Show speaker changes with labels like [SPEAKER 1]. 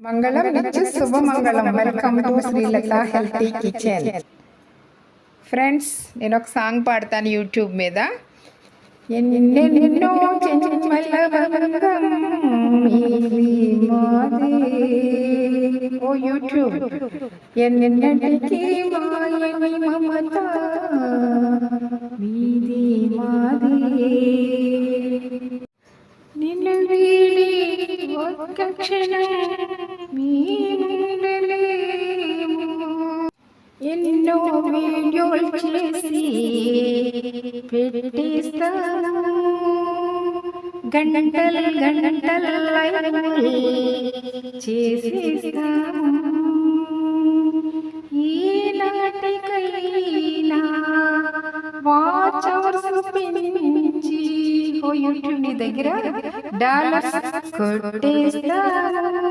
[SPEAKER 1] మంగళం నిత్య శుభమంగళం. Welcome to Srilatha healthy kitchen. Friends, నేను ఒక సాంగ్ పాడతాను యూట్యూబ్ మీద. ఎన్నెన్నో ఓ యూట్యూబ్, ఎన్నెన్నటికీ మాయని మమత మీది మాది. నిన్ను వీడి ఒక్క క్షణం ఎన్నో వీడియోలు చేసి పెట్టేస్తాను, గంటలు గంటలు చేసేస్తాను. ఈనాటికైనా వాచ్ అవర్స్ పెంచి యూట్యూబ్ నీ దగ్గర డాలర్స్ కొట్టేస్తాను.